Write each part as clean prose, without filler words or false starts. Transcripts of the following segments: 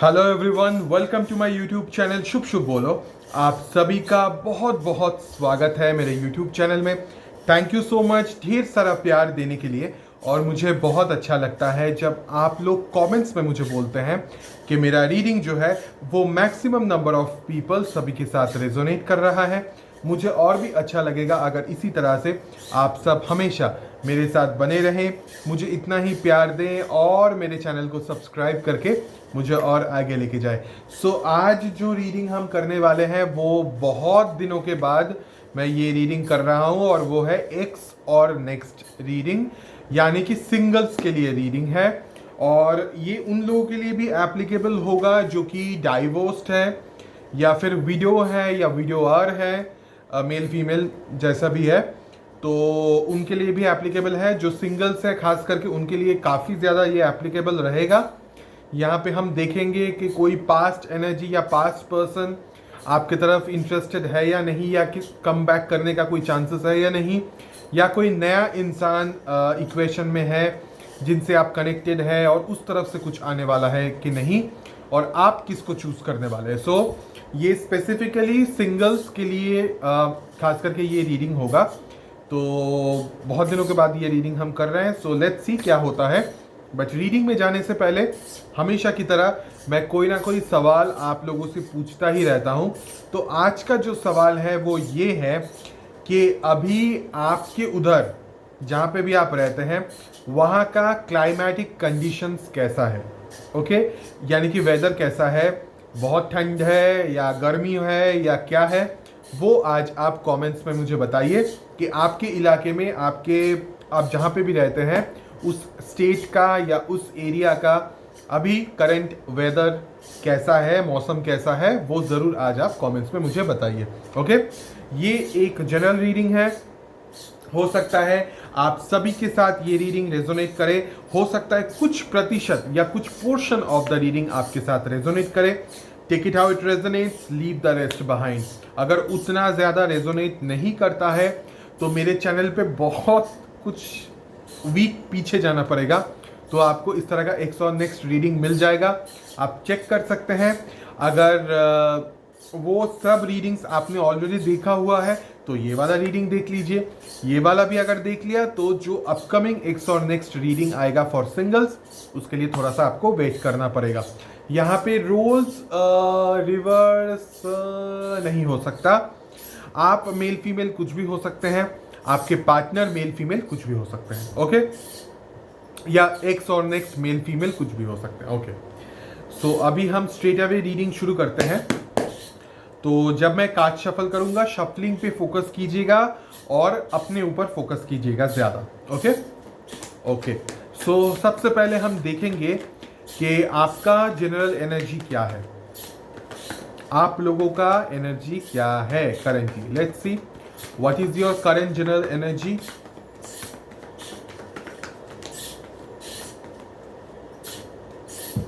Hello everyone, welcome to my YouTube channel शुभ शुभ बोलो। आप सभी का बहुत बहुत स्वागत है मेरे यूट्यूब चैनल में। थैंक यू सो मच ढेर सारा प्यार देने के लिए। और मुझे बहुत अच्छा लगता है जब आप लोग कमेंट्स में मुझे बोलते हैं कि मेरा रीडिंग जो है वो मैक्सिमम नंबर ऑफ पीपल सभी के साथ रेजोनेट कर रहा है। मुझे और भी अच्छा लगेगा अगर इसी तरह से आप सब हमेशा मेरे साथ बने रहें, मुझे इतना ही प्यार दें और मेरे चैनल को सब्सक्राइब करके मुझे और आगे लेके जाए। आज जो रीडिंग हम करने वाले हैं वो बहुत दिनों के बाद मैं ये रीडिंग कर रहा हूँ और वो है एक्स और नेक्स्ट रीडिंग, यानी कि सिंगल्स के लिए रीडिंग है। और ये उन लोगों के लिए भी एप्लीकेबल होगा जो कि डाइवोर्स्ड है या फिर विडो है या विडोअर है, मेल फीमेल जैसा भी है, तो उनके लिए भी एप्लीकेबल है। जो सिंगल्स है खास करके उनके लिए काफ़ी ज़्यादा ये एप्लीकेबल रहेगा। यहाँ पे हम देखेंगे कि कोई पास्ट एनर्जी या पास्ट पर्सन आपके तरफ इंटरेस्टेड है या नहीं, या कि कम बैक करने का कोई चांसेस है या नहीं, या कोई नया इंसान इक्वेशन में है जिनसे आप कनेक्टेड है और उस तरफ से कुछ आने वाला है कि नहीं, और आप किसको चूज करने वाले हैं। ये स्पेसिफिकली सिंगल्स के लिए खास करके ये रीडिंग होगा। तो बहुत दिनों के बाद ये रीडिंग हम कर रहे हैं। लेट्स सी क्या होता है। बट रीडिंग में जाने से पहले हमेशा की तरह मैं कोई ना कोई सवाल आप लोगों से पूछता ही रहता हूँ। तो आज का जो सवाल है वो ये है कि अभी आपके उधर जहाँ पे भी आप रहते हैं वहाँ का क्लाइमेटिक कंडीशंस कैसा है। ओके, यानी कि वेदर कैसा है, बहुत ठंड है या गर्मी है या क्या है, वो आज आप कमेंट्स में मुझे बताइए कि आपके इलाके में आप जहाँ पे भी रहते हैं उस स्टेट का या उस एरिया का अभी करंट वेदर कैसा है, मौसम कैसा है, वो ज़रूर आज आप कमेंट्स में मुझे बताइए। ओके, ये एक जनरल रीडिंग है। हो सकता है आप सभी के साथ ये रीडिंग रेजोनेट करे, हो सकता है कुछ प्रतिशत या कुछ पोर्शन ऑफ द रीडिंग आपके साथ रेजोनेट करे। Take it how it resonates, leave the rest behind. अगर उतना ज़्यादा रेजोनेट नहीं करता है तो मेरे चैनल पे बहुत कुछ वीक पीछे जाना पड़ेगा, तो आपको इस तरह का एक्स और नेक्स्ट रीडिंग मिल जाएगा। आप चेक कर सकते हैं। अगर वो सब रीडिंग्स आपने ऑलरेडी देखा हुआ है तो ये वाला रीडिंग देख लीजिए। ये वाला भी अगर देख लिया तो जो अपकमिंग एक्स और नेक्स्ट रीडिंग आएगा फॉर सिंगल्स उसके लिए थोड़ा सा आपको वेट करना पड़ेगा। यहाँ पे रोल्स रिवर्स नहीं हो सकता। आप मेल फीमेल कुछ भी हो सकते हैं, आपके पार्टनर मेल फीमेल कुछ भी हो सकते हैं। ओके, या एक्स और नेक्स्ट मेल फीमेल कुछ भी हो सकते हैं। ओके, अभी हम स्ट्रेट अवे रीडिंग शुरू करते हैं। तो जब मैं कार्ड शफल करूंगा, शफलिंग पे फोकस कीजिएगा और अपने ऊपर फोकस कीजिएगा ज़्यादा। ओके ओके, सबसे पहले हम देखेंगे कि आपका जनरल एनर्जी क्या है, आप लोगों का एनर्जी क्या है currently. Let's see what is your current general energy.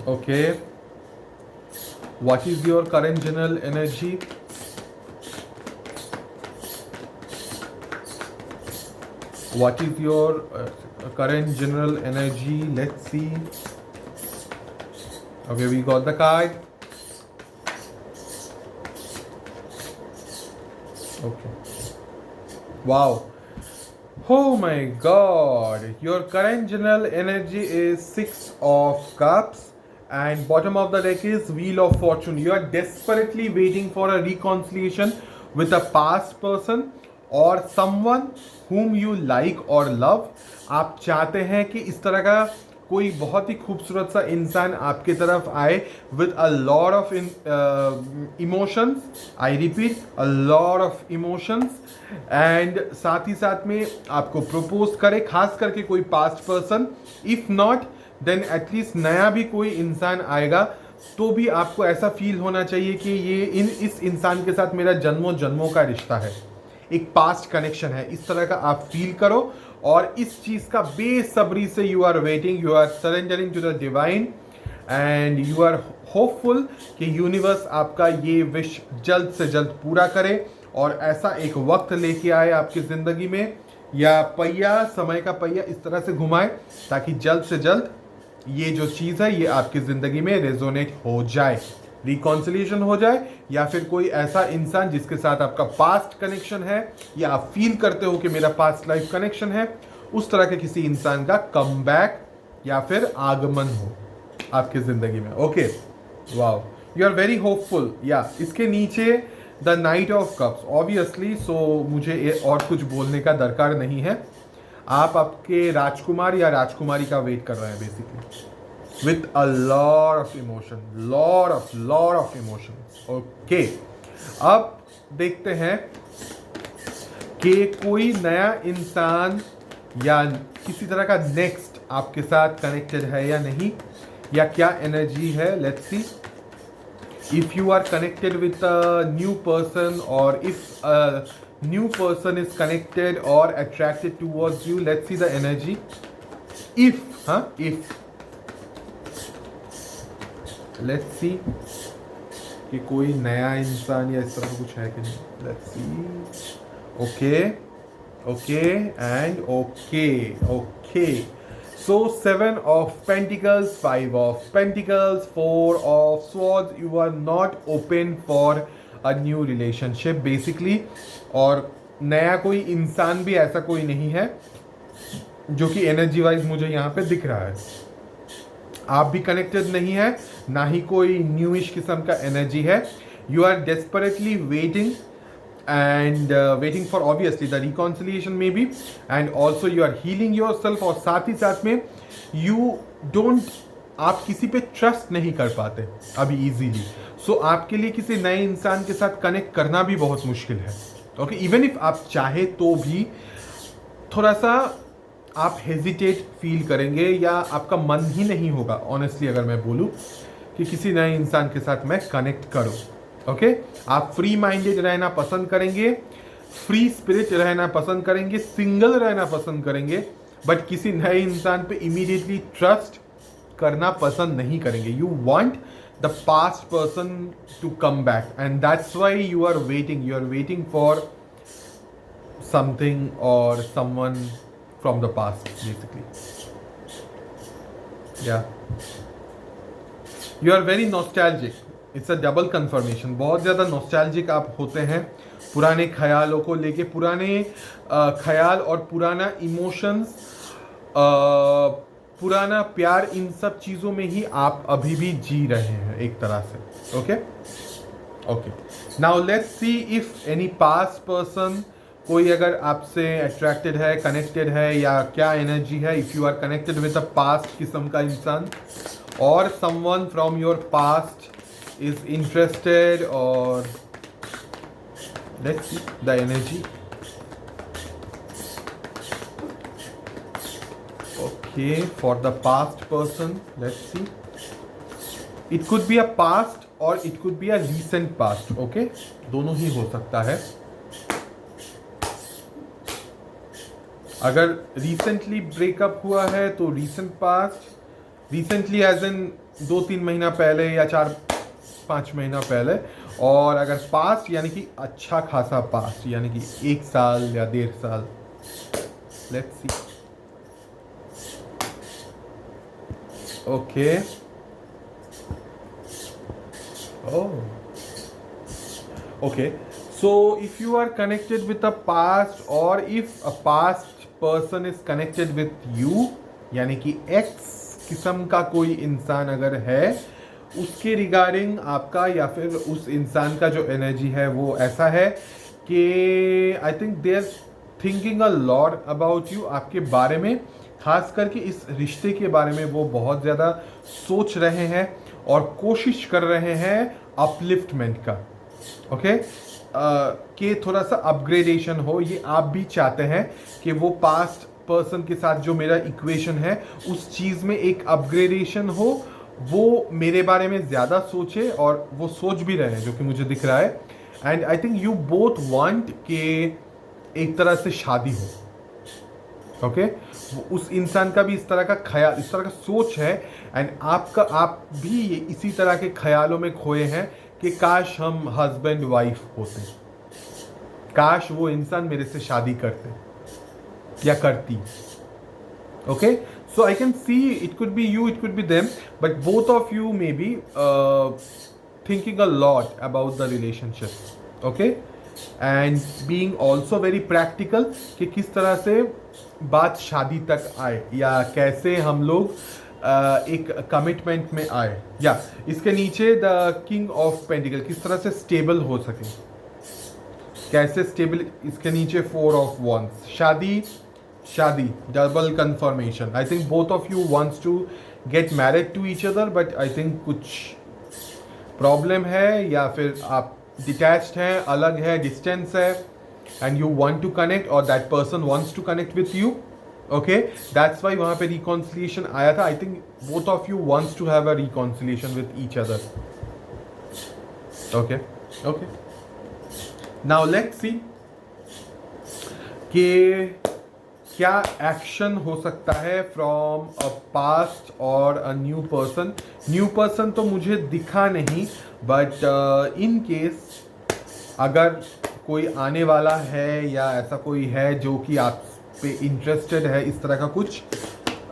Okay, what is your current general energy? What is your current general energy? Let's see. Okay, we got the card. Okay, wow, oh my god, your current general energy is 6 of cups and bottom of the deck is Wheel of Fortune. You are desperately waiting for a reconciliation with a past person or someone whom you like or love. आप चाहते हैं कि इस तरह का कोई बहुत ही खूबसूरत सा इंसान आपके तरफ आए with a lot of emotions. I repeat, a lot of emotions. and साथ ही साथ में आपको प्रपोज करे, खास करके कोई past person. If not then at least नया भी कोई इंसान आएगा तो भी आपको ऐसा फील होना चाहिए कि ये इस इंसान के साथ मेरा जन्मों जन्मों का रिश्ता है, एक पास्ट कनेक्शन है। इस तरह का आप फील करो और इस चीज़ का बेसब्री से you are waiting, you are surrendering to the divine and you are hopeful कि यूनिवर्स आपका ये विश जल्द से जल्द पूरा करे और ऐसा एक वक्त लेके आए आपकी ज़िंदगी में, या पहिया, समय का पहिया इस तरह से घुमाए ताकि जल्द से जल्द ये जो चीज़ है ये आपकी ज़िंदगी में रेजोनेट हो जाए, रिकॉन्सिलिएशन हो जाए, या फिर कोई ऐसा इंसान जिसके साथ आपका पास्ट कनेक्शन है या आप फील करते हो कि मेरा पास्ट लाइफ कनेक्शन है, उस तरह के किसी इंसान का कम बैक या फिर आगमन हो आपकी ज़िंदगी में। Okay, wow, you are very hopeful. या इसके नीचे the night of cups, obviously, so मुझे और कुछ बोलने का दरकार नहीं है। आप आपके राजकुमार या राजकुमारी का वेट कर रहे हैं basically, with a lot of emotion, lot of emotion. Okay, अब देखते हैं कि कोई नया इंसान या किसी तरह का नेक्स्ट आपके साथ कनेक्टेड है या नहीं, या क्या एनर्जी है। Let's see if you are connected with a new person, or if a new person is connected or attracted towards you. Let's see the energy. If let's see कि कोई नया इंसान या इस तरह का कुछ है कि नहीं। Let's see. Okay and okay. So 7 of Pentacles, 5 of Pentacles, 4 of Swords. You are not open for a new relationship basically, और नया कोई इंसान भी ऐसा कोई नहीं है जो कि एनर्जी वाइज मुझे यहाँ पे दिख रहा है। आप भी कनेक्टेड नहीं है, ना ही कोई न्यूइश किस्म का एनर्जी है। You are desperately waiting and waiting for obviously the reconciliation maybe, and also you are healing yourself, और साथ ही साथ में आप किसी पे ट्रस्ट नहीं कर पाते अभी इजीली। सो आपके लिए किसी नए इंसान के साथ कनेक्ट करना भी बहुत मुश्किल है। ओके, इवन इफ आप चाहे तो भी थोड़ा सा आप हेजिटेट फील करेंगे, या आपका मन ही नहीं होगा ऑनेस्टली अगर मैं बोलूँ कि किसी नए इंसान के साथ मैं कनेक्ट करूँ। ओके, आप फ्री माइंडेड रहना पसंद करेंगे, फ्री स्पिरिट रहना पसंद करेंगे, सिंगल रहना पसंद करेंगे, बट किसी नए इंसान पे इमीडिएटली ट्रस्ट करना पसंद नहीं करेंगे। You want the past person to come back, and that's why you are waiting for something और someone from the past basically. या you are very nostalgic, it's a double confirmation. बहुत ज़्यादा nostalgic आप होते हैं पुराने ख्यालों को लेके, पुराने ख्याल और पुराना इमोशंस, पुराना प्यार, इन सब चीज़ों में ही आप अभी भी जी रहे हैं एक तरह से। Okay, now let's see if any past person, कोई अगर आपसे अट्रैक्टेड है, कनेक्टेड है, या क्या एनर्जी है। If you are connected with a past किस्म का इंसान, और someone from your past is interested, or let's see the energy. Okay, for the past person, let's see, it could be a past or it could be a recent past. Okay, दोनों ही हो सकता है। अगर recently breakup हुआ है तो recent past, recently as in 2-3 महीना पहले या 4-5 महीना पहले, और अगर पास्ट यानी कि अच्छा खासा पास्ट यानी कि 1 साल या 1.5 साल। Let's see. Okay, okay, so if you are connected with a past, और if a past person is connected with you, यानी कि एक्स किस्म का कोई इंसान अगर है, उसके रिगार्डिंग आपका या फिर उस इंसान का जो एनर्जी है वो ऐसा है कि I think they are thinking a lot about you, आपके बारे में, खास करके इस रिश्ते के बारे में वो बहुत ज़्यादा सोच रहे हैं और कोशिश कर रहे हैं अपलिफ्टमेंट का। ओके, कि थोड़ा सा अपग्रेडेशन हो, ये आप भी चाहते हैं कि वो पास्ट पर्सन के साथ जो मेरा इक्वेशन है उस चीज़ में एक अपग्रेडेशन हो, वो मेरे बारे में ज़्यादा सोचे, और वो सोच भी रहे हैं जो कि मुझे दिख रहा है। And I think you both want कि एक तरह से शादी हो। ओके, उस इंसान का भी इस तरह का ख्याल, इस तरह का सोच है, एंड आप भी इसी तरह के ख्यालों में खोए हैं कि काश हम हस्बैंड वाइफ होते, काश वो इंसान मेरे से शादी करते या करती। Okay, So I can see it could be you, it could be them, but both of you may be thinking a lot about the relationship, okay, and being also very practical कि किस तरह से बात शादी तक आए या कैसे हम लोग एक कमिटमेंट में आए, या इसके नीचे द किंग ऑफ पेंटिकल किस तरह से स्टेबल हो सके, कैसे स्टेबल, इसके नीचे फोर ऑफ वंस, शादी शादी double confirmation. I think both of you wants to get married to each other, but I think कुछ प्रॉब्लम है या फिर आप डिटैच्ड हैं, अलग है, डिस्टेंस है, and you want to connect और that person wants to connect with you. Okay, that's why वहाँ पे रिकॉन्सिलिएशन आया था. I think both of you wants to have a reconciliation with each other. Okay okay, now let's see कि क्या action हो सकता है फ्रॉम अ पास्ट और अ न्यू पर्सन. न्यू पर्सन तो मुझे दिखा नहीं, बट इन केस अगर कोई आने वाला है या ऐसा कोई है जो कि आप पे इंटरेस्टेड है, इस तरह का कुछ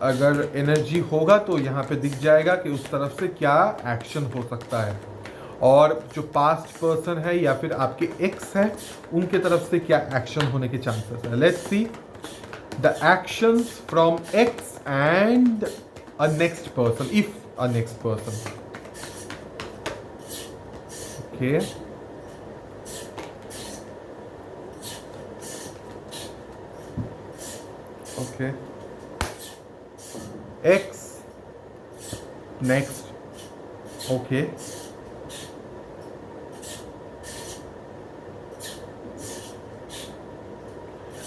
अगर एनर्जी होगा तो यहाँ पे दिख जाएगा कि उस तरफ से क्या एक्शन हो सकता है, और जो पास्ट पर्सन है या फिर आपके एक्स है उनके तरफ से क्या एक्शन होने के चांसेस है. Let's see the actions from X and a next person, if a next person. Okay. Okay. X next. Okay.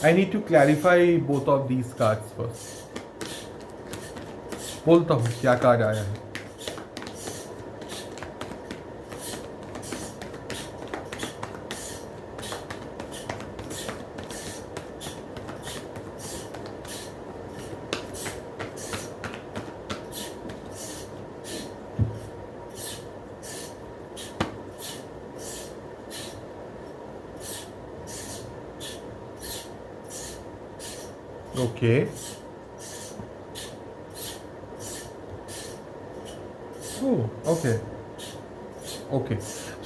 I need to clarify both of these cards first. बोलता हूँ क्या कार्ड आया है. Okay. Oh, okay. Okay.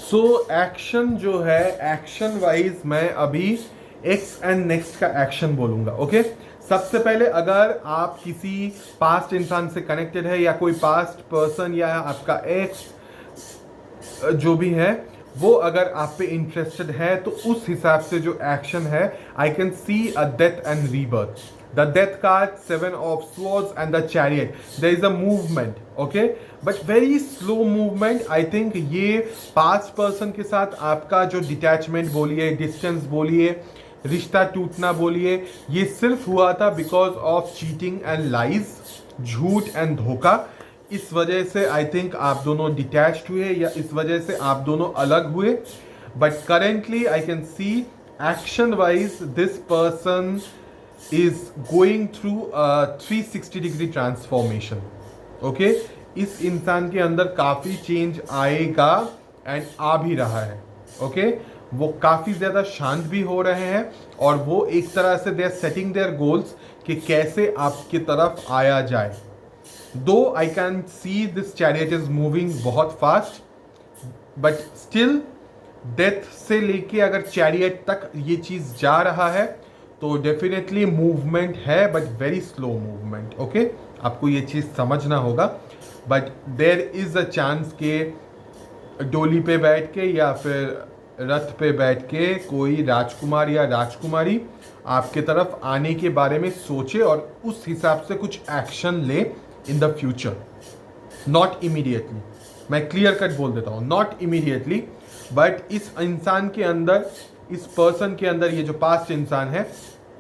So action जो है, action wise मैं अभी x and next का एक्शन बोलूंगा. ओके, सबसे पहले अगर आप किसी पास्ट इंसान से कनेक्टेड है या कोई पास्ट पर्सन या आपका एक्स जो भी है वो अगर आप पे इंटरेस्टेड है तो उस हिसाब से जो एक्शन है, आई can C a death and rebirth. The death card, 7 of swords and the chariot. There is a movement, okay? But very slow movement. I think ये past person के साथ आपका जो detachment बोलिए, distance बोलिए, रिश्ता टूटना बोलिए, ये सिर्फ हुआ था because of cheating and lies, झूठ and धोखा. इस वजह से आई थिंक आप दोनों डिटैच्ड हुए या इस वजह से आप दोनों अलग हुए. But currently I can C action wise this person is going through a 360 degree transformation. Okay, इस इंसान के अंदर काफ़ी चेंज आएगा एंड आ भी रहा है. ओके, वो काफ़ी ज़्यादा शांत भी हो रहे हैं और वो एक तरह से they are setting their goals कि कैसे आपकी तरफ आया जाए. Though I can see this chariot is moving बहुत फास्ट, बट स्टिल डेथ से लेके अगर चैरियट तक ये चीज़ जा रहा है तो डेफिनेटली मूवमेंट है, but very slow movement. Okay, आपको ये चीज़ समझना होगा. But there is a chance के डोली पे बैठ के या फिर रथ पे बैठ के कोई राजकुमार या राजकुमारी आपके तरफ आने के बारे में सोचे और उस हिसाब से कुछ एक्शन ले in the future. Not immediately, मैं क्लियर कट बोल देता हूँ, नॉट इमीडिएटली, बट इस इंसान के अंदर, इस पर्सन के अंदर, ये जो पास्ट इंसान है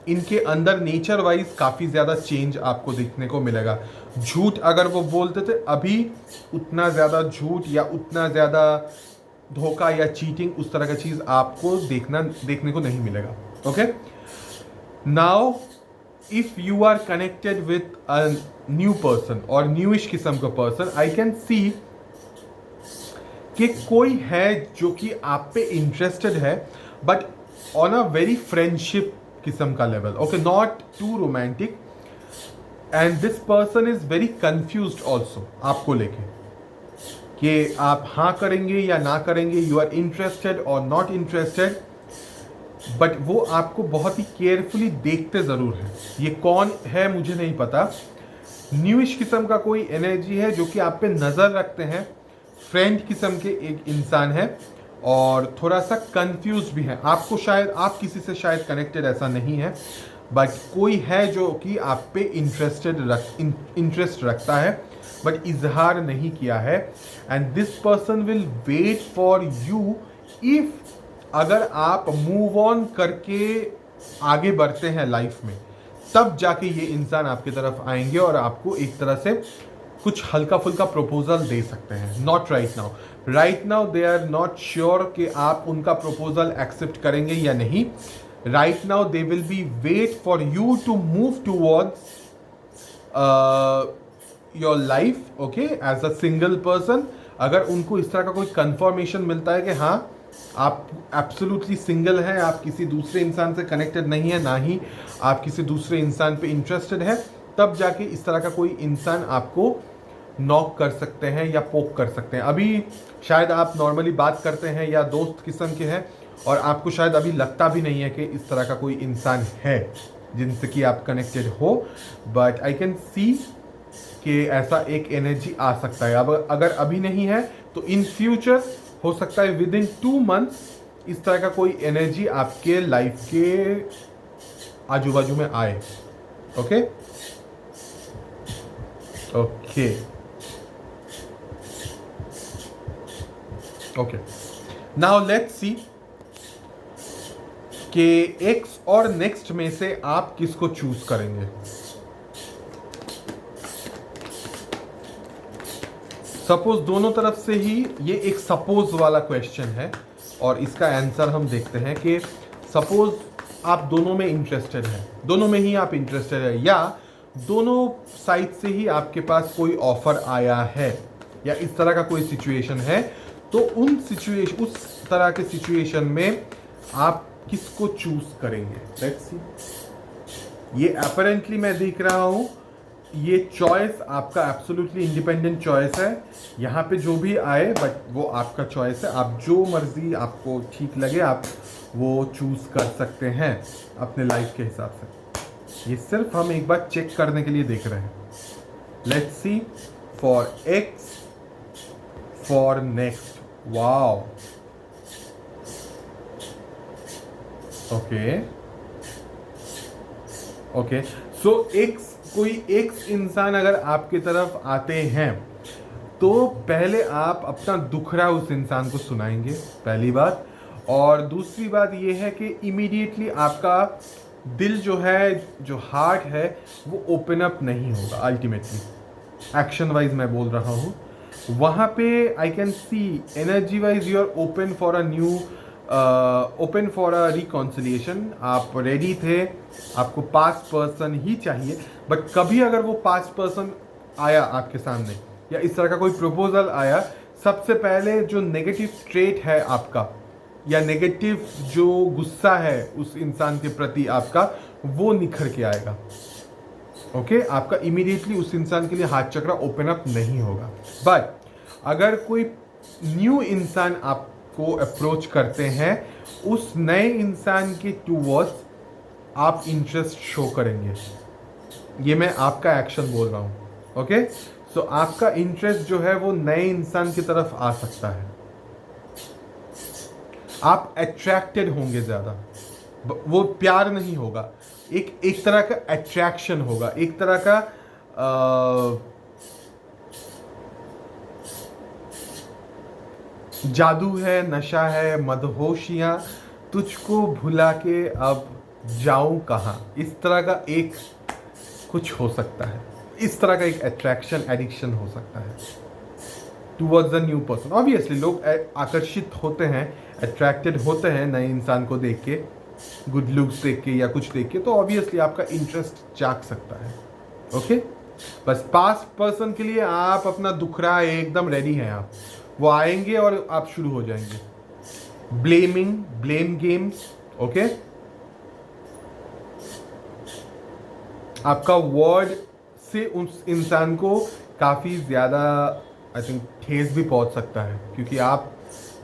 इनके अंदर नेचर वाइज काफ़ी ज़्यादा चेंज आपको देखने को मिलेगा. झूठ अगर वो बोलते थे, अभी उतना ज़्यादा झूठ या उतना ज़्यादा धोखा या चीटिंग उस तरह का चीज़ आपको देखने को नहीं मिलेगा. Okay, now if you are connected with a new person और न्यूइश किस्म का पर्सन, आई कैन सी कि कोई है जो कि आप पे इंटरेस्टेड है, but on a very friendship किस्म का level. Okay, not too romantic, and this person is very confused also आपको लेके कि आप हाँ करेंगे या ना करेंगे, यू आर इंटरेस्टेड और नॉट इंटरेस्टेड, बट वो आपको बहुत ही केयरफुली देखते ज़रूर हैं। ये कौन है मुझे नहीं पता। न्यूइश किस्म का कोई एनर्जी है जो कि आप पे नज़र रखते हैं, फ्रेंड किस्म के एक इंसान है और थोड़ा सा कंफ्यूज भी है। आपको शायद, आप किसी से शायद कनेक्टेड ऐसा नहीं है, बट कोई है जो कि आप पे इंटरेस्ट रखता है बट इजहार नहीं किया है। And this person will wait for you if, अगर आप मूव ऑन करके आगे बढ़ते हैं लाइफ में, तब जाके ये इंसान आपकी तरफ आएंगे और आपको एक तरह से कुछ हल्का फुल्का प्रपोजल दे सकते हैं। Not right now, right now they are not sure कि आप उनका प्रपोजल एक्सेप्ट करेंगे या नहीं। Right now they will be wait for you to move towards your life, okay, as a single person. अगर उनको इस तरह का कोई कंफर्मेशन मिलता है कि हाँ आप एब्सोल्युटली सिंगल हैं, आप किसी दूसरे इंसान से कनेक्टेड नहीं है, ना ही आप किसी दूसरे इंसान पे इंटरेस्टेड है, तब जाके इस तरह का कोई इंसान आपको नॉक कर सकते हैं या पोक कर सकते हैं। अभी शायद आप नॉर्मली बात करते हैं या दोस्त किस्म के हैं और आपको शायद अभी लगता भी नहीं है कि इस तरह का कोई इंसान है जिनसे कि आप कनेक्टेड हो, बट आई कैन सी कि ऐसा एक एनर्जी आ सकता है। अब अगर अभी नहीं है तो इन फ्यूचर हो सकता है विद इन 2 मंथ्स इस तरह का कोई एनर्जी आपके लाइफ के आजू बाजू में आए। Okay okay okay, now let's see कि एक्स और नेक्स्ट में से आप किसको चूज करेंगे। सपोज दोनों तरफ से ही, ये एक सपोज वाला क्वेश्चन है और इसका आंसर हम देखते हैं कि सपोज आप दोनों में इंटरेस्टेड हैं, दोनों में ही आप इंटरेस्टेड है, या दोनों साइड से ही आपके पास कोई ऑफर आया है या इस तरह का कोई सिचुएशन है, तो उस तरह के सिचुएशन में आप किसको चूज करेंगे। Let's see. ये अपेरेंटली मैं देख रहा हूं, ये चॉइस आपका एब्सोल्युटली इंडिपेंडेंट चॉइस है। यहाँ पे जो भी आए बट वो आपका चॉइस है, आप जो मर्जी आपको ठीक लगे आप वो चूज कर सकते हैं अपने लाइफ के हिसाब से। ये सिर्फ हम एक बार चेक करने के लिए देख रहे हैं। Let's see for ex, for next. Wow, okay okay, so कोई एक इंसान अगर आपकी तरफ आते हैं तो पहले आप अपना दुखड़ा उस इंसान को सुनाएंगे, पहली बात। और दूसरी बात ये है कि इमीडिएटली आपका दिल जो है, जो हार्ट है, वो ओपन अप नहीं होगा। अल्टीमेटली एक्शन वाइज मैं बोल रहा हूँ, वहाँ पे I can see energy wise you are open for a new, open for a reconciliation. आप रेडी थे, आपको पास्ट पर्सन ही चाहिए, बट कभी अगर वो पास्ट पर्सन आया आपके सामने या इस तरह का कोई प्रपोजल आया, सबसे पहले जो नेगेटिव ट्रेट है आपका या नेगेटिव जो गुस्सा है उस इंसान के प्रति आपका, वो निखर के आएगा। ओके, आपका इमीडिएटली उस इंसान के लिए हाथ चक्रा ओपन अप नहीं होगा। बट अगर कोई न्यू इंसान आपको अप्रोच करते हैं, उस नए इंसान के टूवर्ड्स आप इंटरेस्ट शो करेंगे। ये मैं आपका एक्शन बोल रहा हूँ। ओके, सो आपका इंटरेस्ट जो है वो नए इंसान की तरफ आ सकता है। आप अट्रैक्टेड होंगे ज़्यादा, वो प्यार नहीं होगा, एक तरह का अट्रैक्शन होगा, एक तरह का जादू है, नशा है, मदहोशियाँ, तुझको भुला के अब जाऊं कहाँ, इस तरह का एक कुछ हो सकता है। इस तरह का एक अट्रैक्शन, एडिक्शन हो सकता है towards a new person. Obviously लोग आकर्षित होते हैं, अट्रैक्टेड होते हैं नए इंसान को देख के, गुड लुक्स देख के या कुछ देख के, तो ऑब्वियसली आपका इंटरेस्ट जाग सकता है। ओके, बस पास्ट पर्सन के लिए आप अपना दुखड़ा एकदम रेडी हैं आप, वो आएंगे और आप शुरू हो जाएंगे ब्लेम गेम्स। ओके, आपका वर्ड से उस इंसान को काफ़ी ज़्यादा आई थिंक ठेस भी पहुंच सकता है, क्योंकि आप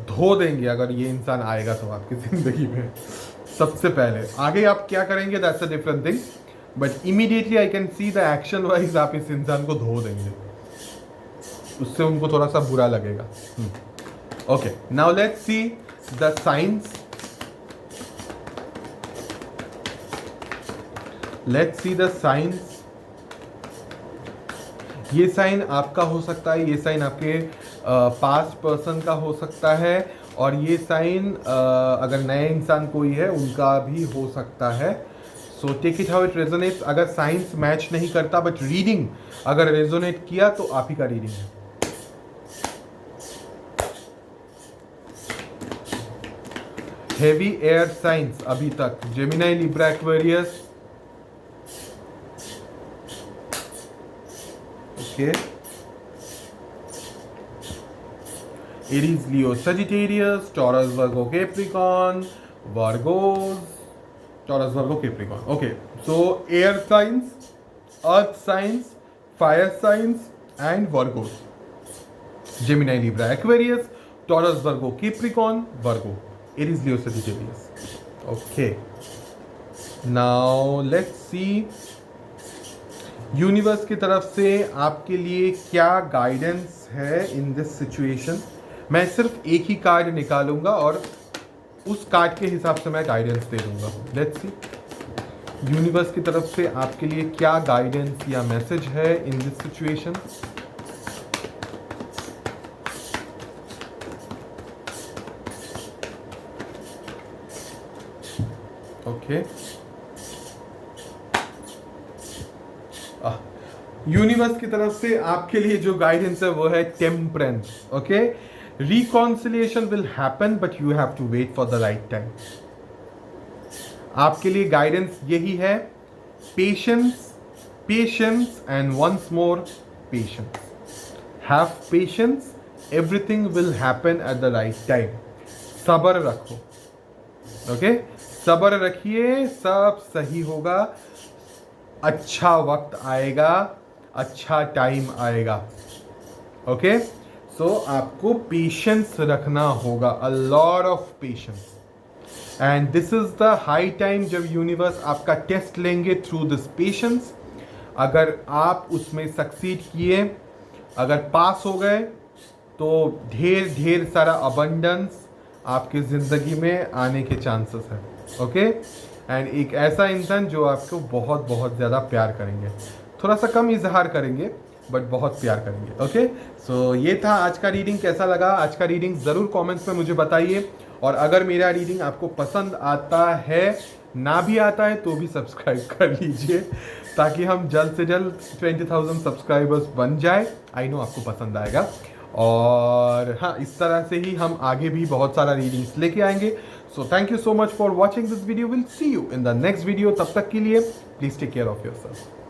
धो देंगे अगर ये इंसान आएगा तो आपकी ज़िंदगी में। सबसे पहले आगे आप क्या करेंगे that's a different thing, but immediately I can see the action wise आप इस इंसान को धो देंगे, उससे उनको थोड़ा सा बुरा लगेगा। Okay, now let's see the science. Let's see the science. ये साइन आपका हो सकता है, ये साइन आपके पास्ट पर्सन का हो सकता है, और ये साइन अगर नए इंसान कोई है उनका भी हो सकता है। So take it how it resonates. अगर साइंस मैच नहीं करता बट रीडिंग अगर रेजोनेट किया तो आप ही का रीडिंग है। हेवी एयर साइंस अभी तक Gemini, Libra, Aquarius, okay, Aries, Leo, Sagittarius, taurus, Virgo, Capricorn, Virgo's, taurus, Virgo, Capricorn. Okay, so air science, earth science, fire science and Virgo's, Gemini, Libra, Aquarius, taurus, Virgo, Capricorn, Virgo, Aries, Leo, Sagittarius. Okay, now let's C universe की तरफ से आपके लिए क्या guidance है in this situation. मैं सिर्फ एक ही कार्ड निकालूंगा और उस कार्ड के हिसाब से मैं गाइडेंस दे दूंगा। लेट्स सी यूनिवर्स की तरफ से आपके लिए क्या गाइडेंस या मैसेज है in this situation. Okay, universe की तरफ से आपके लिए जो गाइडेंस है वो है temperance. Okay, reconciliation will happen but you have to wait for the right time. आपके लिए गाइडेंस यही है, patience, patience and once more patience. Have patience, everything will happen at the right time. सब्र रखो। Okay, सब्र रखिए, सब सही होगा, अच्छा वक्त आएगा, अच्छा टाइम आएगा। ओके, सो आपको पेशेंस रखना होगा, a lot of patience, and this is the high time जब यूनिवर्स आपका टेस्ट लेंगे थ्रू दिस पेशेंस। अगर आप उसमें सक्सीड किए, अगर पास हो गए, तो ढेर ढेर सारा अबंडेंस आपकी ज़िंदगी में आने के चांसेस हैं। ओके, एंड एक ऐसा इंसान जो आपको बहुत बहुत ज़्यादा प्यार करेंगे, थोड़ा सा कम इजहार करेंगे बट बहुत प्यार करेंगे। ओके, सो ये था आज का रीडिंग। कैसा लगा आज का रीडिंग ज़रूर कमेंट्स में मुझे बताइए, और अगर मेरा रीडिंग आपको पसंद आता है, ना भी आता है तो भी सब्सक्राइब कर लीजिए, ताकि हम जल्द से जल्द 20,000 सब्सक्राइबर्स बन जाए। आई नो आपको पसंद आएगा, और हाँ, इस तरह से ही हम आगे भी बहुत सारा रीडिंग्स लेके आएंगे। So thank you so much for watching this video. Will see you in the next video. तब तक के लिए please take care of yourself.